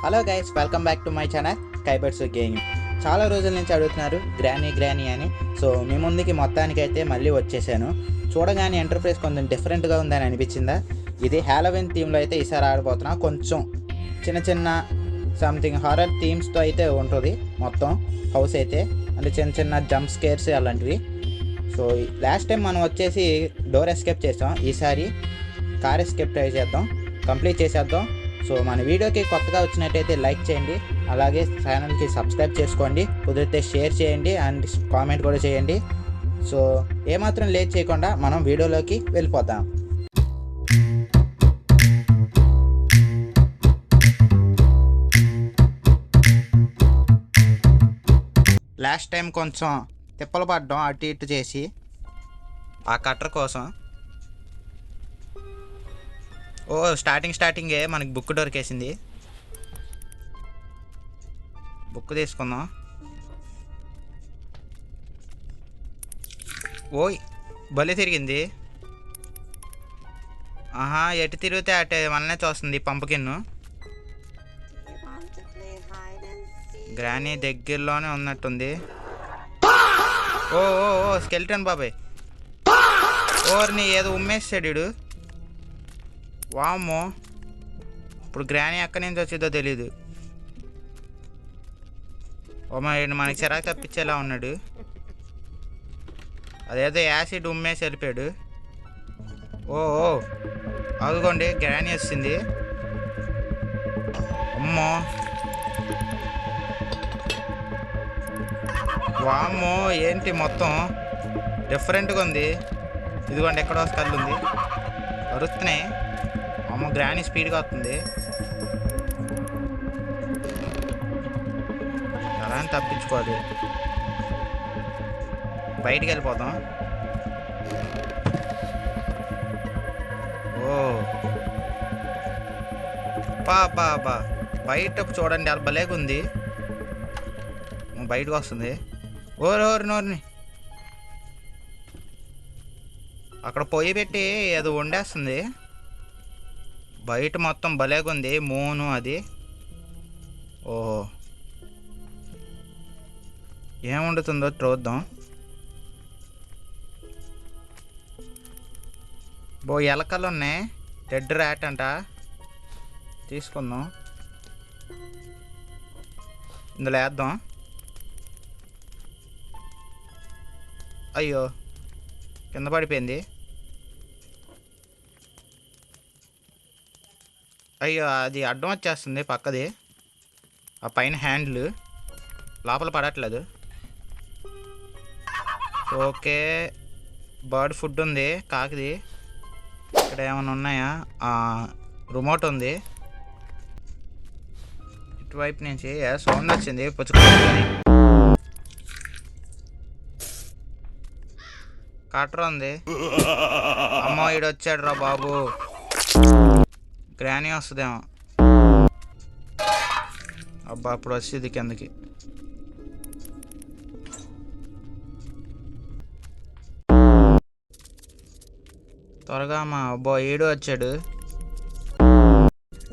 Hello guys, welcome back to my channel Kybers gaming. చాలా రోజుల నుంచి అడుగుతున్నారు గ్రానీ అని. సో మీ ముందుకి మొత్తానికైతే మళ్ళీ వచ్చేసాను. చూడగానే ఇంటర్ఫేస్ కొంచెం డిఫరెంట్గా ఉందని అనిపించిందా? ఇది హ్యాలోవిన్ థీమ్లో అయితే ఈసారి ఆడబోతున్నా. కొంచెం చిన్న సంథింగ్ హారర్ థీమ్స్తో అయితే ఉంటుంది మొత్తం హౌస్ అయితే. అంటే చిన్న జంప్ స్కేర్స్ అలాంటివి. సో లాస్ట్ టైం మనం వచ్చేసి డోర్ ఎస్కేప్ చేసాం. ఈసారి కార్ ఎస్కేప్ ట్రై చేద్దాం, కంప్లీట్ చేసేద్దాం. సో మన వీడియోకి కొత్తగా వచ్చినట్టయితే లైక్ చేయండి, అలాగే ఛానల్కి సబ్స్క్రైబ్ చేసుకోండి, కుదిరితే షేర్ చేయండి అండ్ కామెంట్ కూడా చేయండి. సో ఏమాత్రం లేట్ చేయకుండా మనం వీడియోలోకి వెళ్ళిపోతాం. లాస్ట్ టైం కొంచెం తిప్పలు పడ్డాం అటు ఇటు చేసి ఆ కట్టర్ కోసం. ఓ స్టార్టింగే మనకి బుక్ దొరికేసింది. బుక్ తీసుకుందాం. ఓయ్ భలే తిరిగింది. ఆహా, ఎటు తిరిగితే అటే మననే చూస్తుంది పంపకిన్ను. గ్రానీ దగ్గరలోనే ఉన్నట్టుంది. ఓ ఓ ఓ స్కెల్టన్ బాబాయ్, ఓర్ని ఏదో ఉమ్మేసాడు. వామ్మో, ఇప్పుడు గ్రానీ ఎక్కడి నుంచి వచ్చిందో తెలీదు. ఓ మనకి చిరాకు తప్పించేలా ఉన్నాడు. అదేదో యాసిడ్ ఉమ్మేసి వెళ్ళిపోయాడు. ఓ ఓ అదుగోండి గ్రానీ వచ్చింది. అమ్మో వామ్మో, ఏంటి మొత్తం డిఫరెంట్గా ఉంది. ఇదిగోండి ఎక్కడో స్కల్ ఉంది, అరుస్తున్నాయి. అమ్మ గ్రానీ స్పీడ్గా వస్తుంది. అలా తప్పించుకోవాలి. బయటికి వెళ్ళిపోతాం. ఓ బా బయట చూడండి, అది భలేగా ఉంది. బయటకు వస్తుంది. ఓరిని అక్కడ పొయ్యి పెట్టి ఏదో వండేస్తుంది. బయట మొత్తం భలేగా ఉంది, మూను అది. ఓహో, ఏం వండుతుందో చూద్దాం. ఎలకలు ఉన్నాయి, డెడ్ ర్యాట్ అంట. తీసుకుందాం, ఇందులో వేద్దాం. అయ్యో కింద పడిపోయింది. అయ్యో అది అడ్డం వచ్చేస్తుంది పక్కది. ఆ పైన హ్యాండిల్ లోపల పడట్లేదు. ఓకే, బర్డ్ ఫుడ్ ఉంది కాకిది. ఇక్కడ ఏమైనా ఉన్నాయా? రిమోట్ ఉంది. ఇటువైపు నుంచి సౌండ్ వచ్చింది, పుచ్చుకొని. కట్టర్ ఉంది. అమ్మో ఈడు వచ్చాడు రా బాబు. గ్రానీ వస్తుందేమో. అబ్బా అప్పుడు వచ్చింది కిందకి. త్వరగా మా అబ్బో ఈడు వచ్చాడు.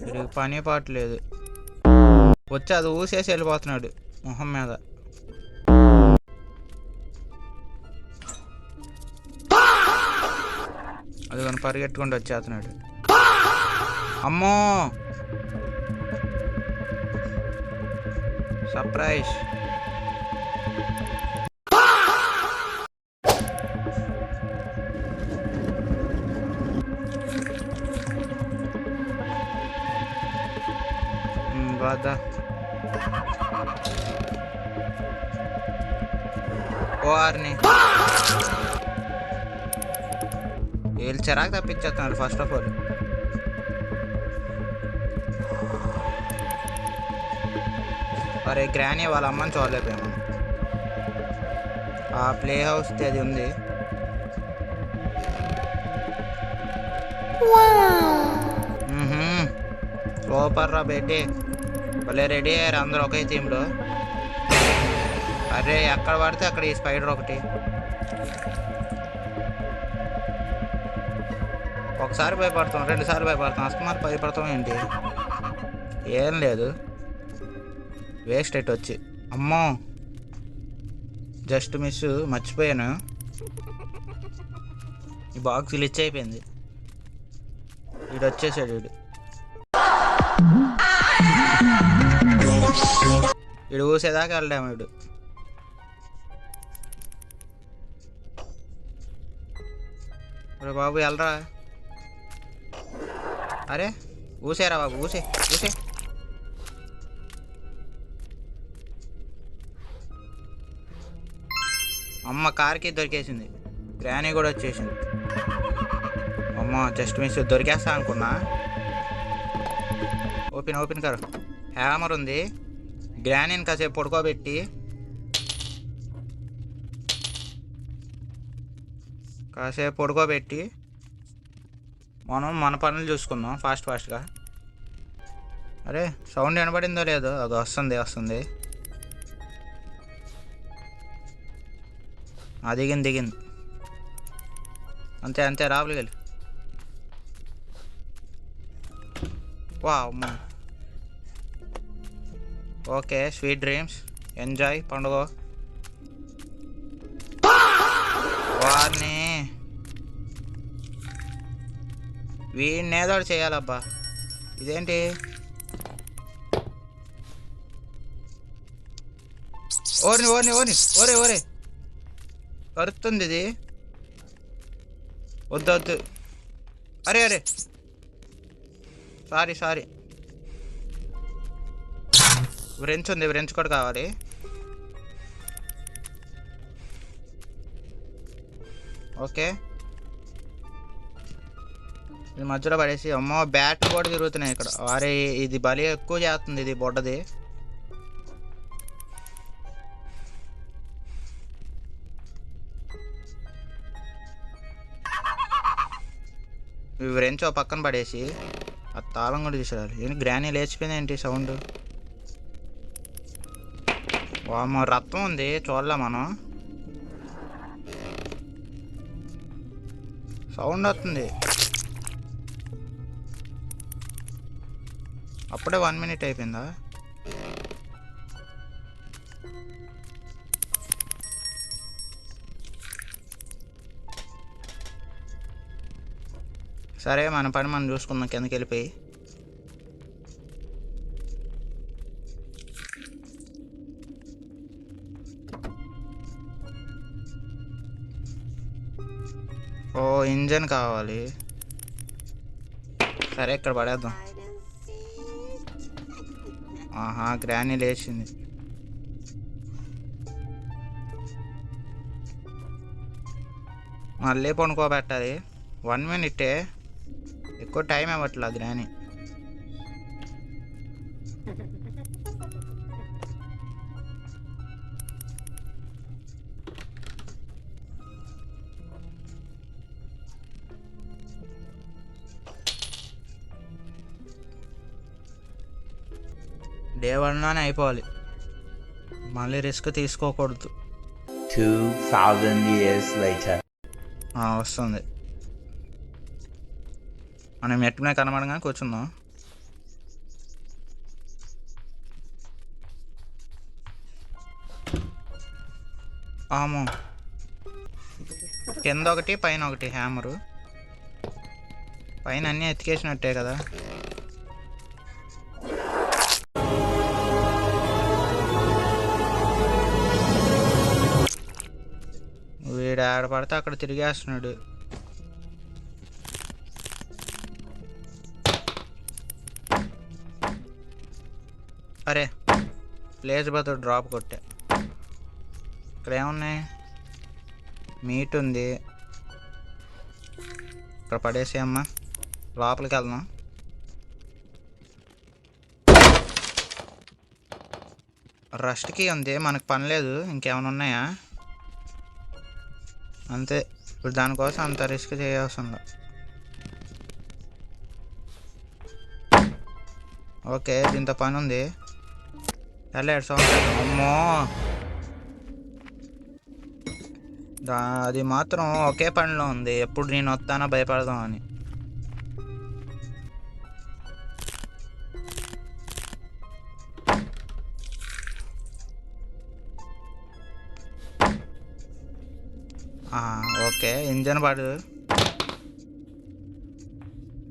వీడికి పని పాటలేదు. వచ్చి అది ఊసేసి వెళ్ళిపోతున్నాడు మొహం మీద. అది కానీ పరిగెట్టుకుంటూ వచ్చేస్తున్నాడు. అమ్మో సర్ప్రైజ్. బాదా ఓఆర్ని వీళ్ళు చిరాకు తప్పించేస్తున్నారు. ఫస్ట్ ఆఫ్ ఆల్ అరే గ్రానీ వాళ్ళ అమ్మని చూడలేకపోయాము. ఆ ప్లే హౌస్ అది ఉంది. సూపర్ రా బేటీ, భలే రెడీ అయ్యారు అందరూ ఒకే థీమ్లో. అరే ఎక్కడ పడితే అక్కడ ఈ స్పైడర్ ఒకటి. ఒకసారి భయపడతాం, 2 సార్లు భయపడతాం, అస్తమానం భయపడతాం ఏంటి? ఏం లేదు, వేస్ట్ ఎట్ వచ్చి. అమ్మో జస్ట్ మిస్, మర్చిపోయాను. ఈ బాక్స్ గ్లిచ్ అయిపోయింది. వీడు వచ్చేసాడు. వీడు ఊసేదాకా వెళ్ళాము. వీడు బాబు వెళ్ళరా. అరే ఊసేరా బాబు, ఊసే. అమ్మ కార్కి దొరికేసింది. గ్రానీ కూడా వచ్చేసింది. అమ్మ జస్ట్ మిస్, దొరికేస్తా అనుకున్నా. ఓపెన్ కరు. హ్యామర్ ఉంది. గ్రానీని కాసేపు పడుకోబెట్టి మనం మన పనులు చూసుకుందాం ఫాస్ట్గా. అరే సౌండ్ వినబడిందో లేదో, అది వస్తుంది. దిగింది. అంతే రాబులు వెళ్ళి. వా అమ్మ. ఓకే, స్వీట్ డ్రీమ్స్, ఎంజాయ్ పండుగ. వారిని వీడిని ఏదో చేయాలబ్బా. ఇదేంటి? ఓరే కరుతుంది ఇది. వద్దు. అరే సారీ. వ్రెంచ్ ఉంది, వ్రెంచ్ కూడా కావాలి. ఓకే, ఇది మధ్యలో పడేసి. అమ్మో బ్యాట్ కూడా తిరుగుతున్నాయి ఇక్కడ. అరే ఇది బలి ఎక్కువ చేస్తుంది, ఇది బొడ్డది. వ్రెంచ్ పక్కన పడేసి ఆ తాళం కూడా తీసుకురాలి. ఏంటి గ్రానీ లేచిపోయింది ఏంటి సౌండ్? వామ్మో రక్తం ఉంది, చూడలే మనం. సౌండ్ వస్తుంది. అప్పుడే 1 minute అయిపోయిందా? సరే మన పని మనం చూసుకుందాం కిందకి వెళ్ళిపోయి. ఓ ఇంజన్ కావాలి. సరే ఇక్కడ పడేద్దాం. ఆహా గ్రానీ లేచింది. మళ్ళీ పడుకోబెట్టాలి. 1 minute, ఎక్కువ టైం ఇవ్వట్లా గ్రానీ. డే 1 అయిపోవాలి, మళ్ళీ రిస్క్ తీసుకోకూడదు. 2000 years later. వస్తుంది. మనం మెట్టు మీద కనబడగానే కూర్చుందాం. ఆమో కింద ఒకటి పైన ఒకటి హ్యామరు. పైన అన్నీ ఎత్తికేసినట్టే కదా. వీడు ఆడ పడితే అక్కడ తిరిగేస్తున్నాడు. అరే ప్లేస్ బదులు డ్రాప్ కొట్టా. ఇక్కడ ఏమున్నాయి? మీట్ ఉంది. ఇక్కడ పడేసి అమ్మా లోపలికి వెళ్దాం. రస్ట్కి ఉంది, మనకు పని లేదు. ఇంకేమైనా ఉన్నాయా? అంతే, ఇప్పుడు దానికోసం అంత రిస్క్ చేయాల్సిందా? ఓకే దీంతో పని ఉంది. వెళ్ళాడు సౌండ్. అమ్మో అది మాత్రం ఒకే పనిలో ఉంది. ఎప్పుడు నేను వస్తానో భయపడదాం అని. ఓకే, ఇంజన్ పాడు.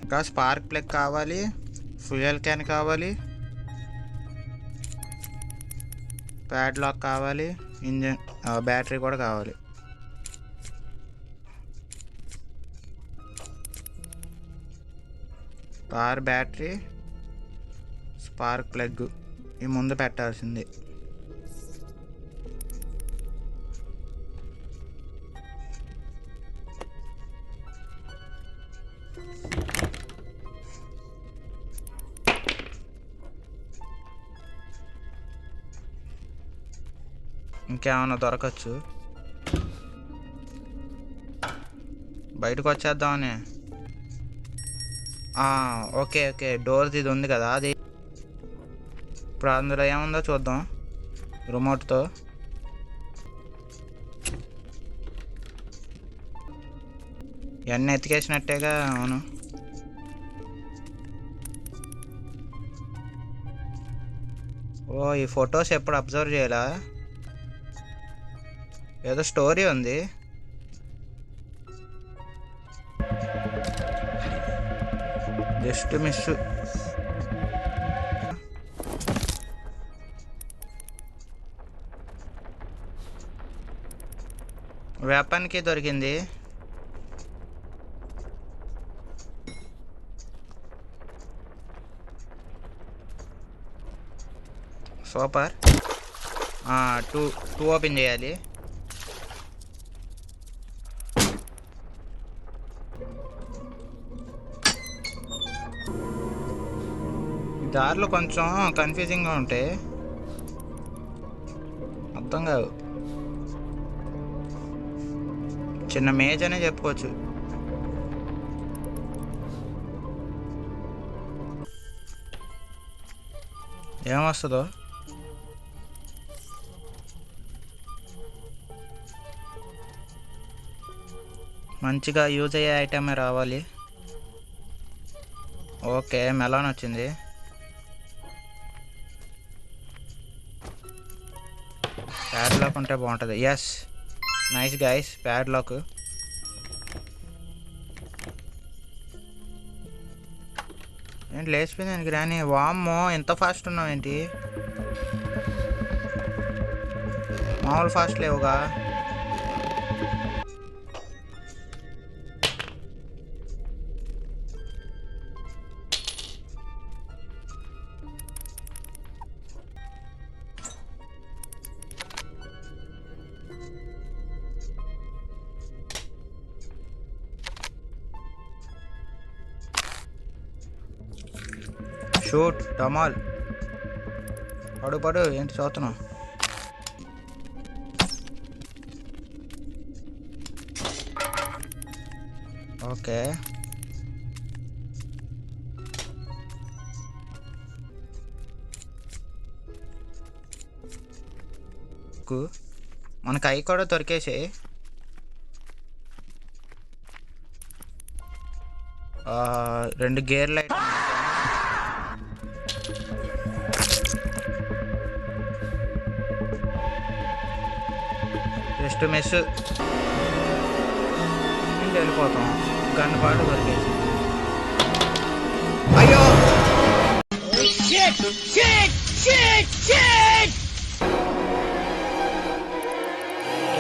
ఇంకా స్పార్క్ ప్లగ్ కావాలి, ఫ్యూయల్ క్యాన్ కావాలి, ప్యాడ్ లాక్ కావాలి, ఇంజన్ బ్యాటరీ కూడా కావాలి. కార్ బ్యాటరీ, స్పార్క్ ప్లగ్ ఈ ముందు పెట్టాల్సింది. ఇంకేమన్నా దొరకచ్చు. బయటకు వచ్చేద్దామని. ఓకే ఓకే, డోర్ది ఇది ఉంది కదా, అది ఇప్పుడు అందులో ఏముందో చూద్దాం రిమోట్తో. ఇవన్నీ ఎతికేసినట్టేగా. అవును, ఈ ఫొటోస్ ఎప్పుడు అబ్జర్వ్ చేయాలా? ఏదో స్టోరీ ఉంది. Just miss. వెపన్కి దొరికింది. సూపర్. టూ ఓపెన్ చేయాలి. దారిలో కొంచెం కన్ఫ్యూజింగ్గా ఉంటాయి, అర్థం కాదు. చిన్న మేజ్ అనే చెప్పుకోవచ్చు. ఏమొస్తుందో. మంచిగా యూజ్ అయ్యే ఐటమే రావాలి. ఓకే, మెలాన్ వచ్చింది. ప్యాడ్ లాక్ ఉంటే బాగుంటుంది. Yes, nice guys, pad lock. ఏంటి లేచిపోయింది దానికి రాని. వామ్మో, ఎంత ఫాస్ట్ ఉన్నావు ఏంటి? మామూలు ఫాస్ట్ లేవుగా. షూట్ డమాల్. పడు ఏంటి చూస్తున్నావు? ఓకే, మనకు అవి కూడా దొరికేసాయి. రెండు గేర్ లైట్. Just miss. వెళ్ళిపోతాం. గన్ను పాటు దొరికేసి. అయ్యో,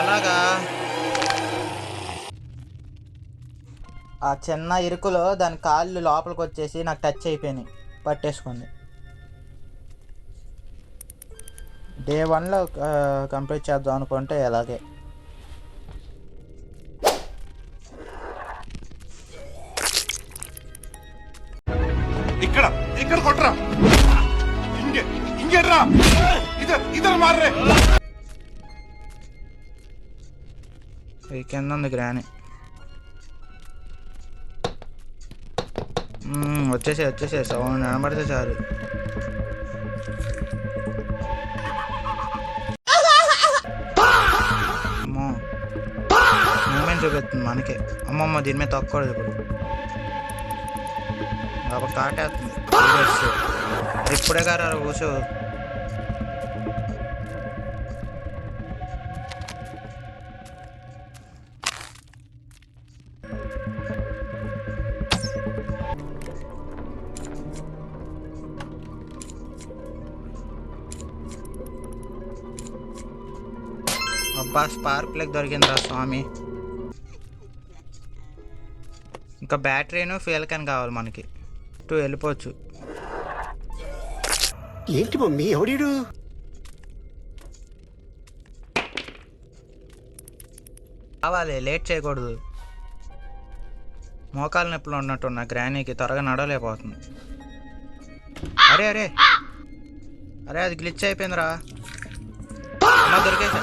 ఎలాగా? ఆ చిన్న ఇరుకులో దాని కాళ్ళు లోపలికి వచ్చేసి నాకు టచ్ అయిపోయినాయి, పట్టేసుకుంది. డే 1లో కంప్లీట్ చేద్దాం అనుకుంటే ఎలాగే. ఇక్కడ ఇక్కడ కొట్టరా, ఇంకేట్రా, ఇద్దరు మారే. ఈ కింద ఉంది గ్రాని. వచ్చేసే సౌండ్ వినబడితే చాలు. అమ్మో, మూమెంట్ చూపిస్తుంది మనకే. అమ్మమ్మ, దీని మీద తొక్కకూడదు ఇప్పుడు. బాబా కాటేస్తుంది. ఇప్పుడే గారు కూర్చో. స్పార్క్ ప్లగ్ దొరికిందిరా స్వామి. ఇంకా బ్యాటరీను ఫ్యూయల్ క్యాన్ కావాలి మనకి. వెళ్ళిపోవచ్చు. ఏంటి మమ్మీ ఎవడీడు? కావాలి, లేట్ చేయకూడదు. మోకాలు నొప్పులు ఉన్నట్టున్నా గ్రానీకి, త్వరగా నడవలేకపోతుంది. అరే అరే అరే అది గ్లిచ్ అయిపోయిందిరా. అమ్మ దొరికేసా.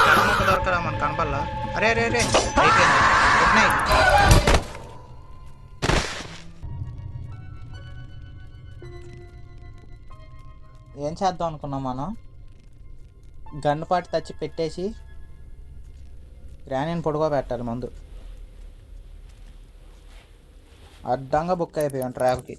కర్మకు దొరకరా మన కనపల్లా. అరే అరే అరే అయిపోయింది. Good night. ఏం చేద్దాం అనుకున్నాం మనం? గన్నుపాటు తెచ్చి పెట్టేసి గ్రానీని పడుకోబెట్టాలి ముందు. అడ్డంగా బుక్ అయిపోయాం ట్రాఫ్కి.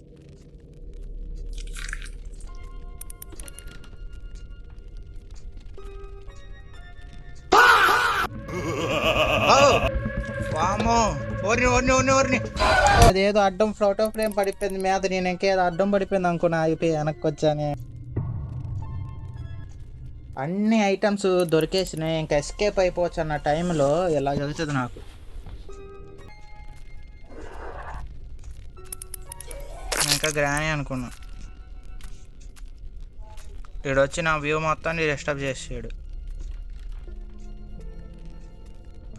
అదేదో అడ్డం ఫోటో ఫ్రేమ్ పడిపోయింది మీద. నేను ఇంకేదో అడ్డం పడిపోయింది అనుకున్నా, అయిపోయి వెనక్కి వచ్చాను. అన్ని ఐటమ్స్ దొరికేసినాయి, ఇంకా ఎస్కేప్ అయిపోవచ్చు అన్న టైంలో ఇలా జరుగుతుంది నాకు. ఇంకా గ్రానీ అనుకున్నా. వీడు వచ్చి నా వ్యూ మొత్తాన్ని డిస్టర్బ్ చేసాడు.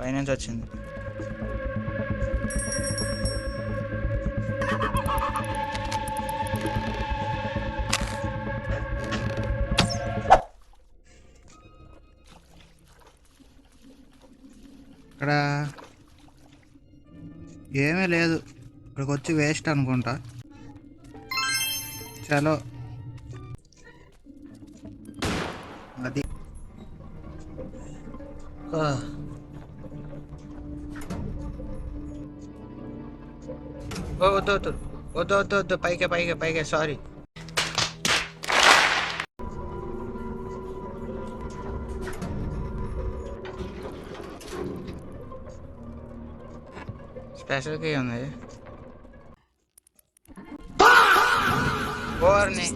పైనుంచి వచ్చింది. ఇక్కడ ఏమీ లేదు, ఇక్కడికి వచ్చి వేస్ట్ అనుకుంటా. చలో అది వద్దు వద్దు వద్దు వద్దు వద్దు పైకే పైకే పైకే. సారీ. స్పెషల్ కీ ఉంది. ఓర్ని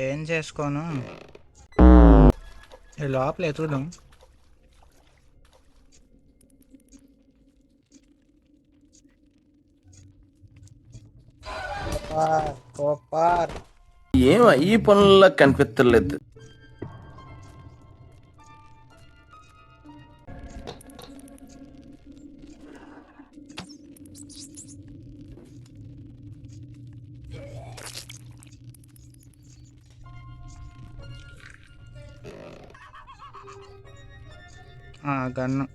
ఏం చేసుకోను. లోపల ఎత్తుదాం. ఏం ఈ పనుల్లో కనిపించలేదు. గన్ను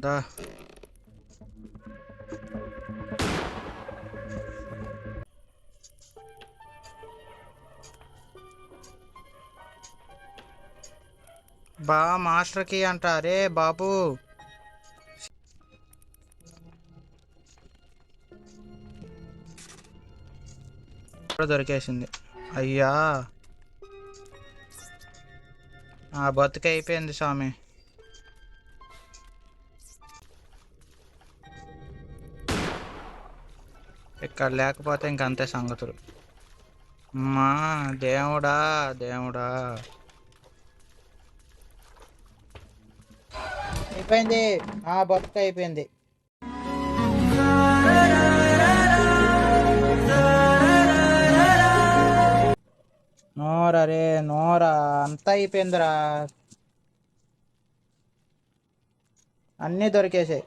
దా. బా మాస్టర్కి అంటారే బాబు. దొరికేసింది. అయ్యా ఆ బతుక అయిపోయింది స్వామి. ఇక్కడ లేకపోతే ఇంకంతే సంగతులు. మా దేవుడా దేవుడా. అయిపోయింది, ఆ బతుక అయిపోయింది. నోరా రే నోరా, అంతా అయిపోయిందిరా. అన్నీ దొరికేసాయి.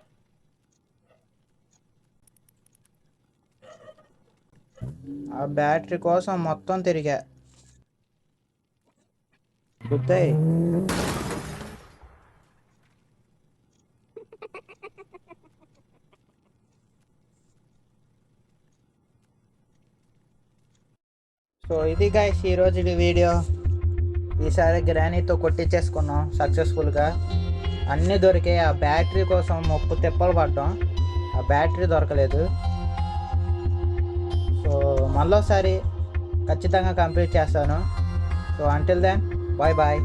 ఆ బ్యాటరీ కోసం మొత్తం తిరిగా. గుర్తాయి. సో ఇది గైస్ ఈరోజు వీడియో. ఈసారి గ్రానీతో కొట్టించేసుకున్నాం సక్సెస్ఫుల్గా. అన్నీ దొరికాయి. ఆ బ్యాటరీ కోసం 30 తిప్పలు పడ్డాం, ఆ బ్యాటరీ దొరకలేదు. సో మళ్ళీ ఒకసారి ఖచ్చితంగా కంప్లీట్ చేస్తాను. So until then bye bye.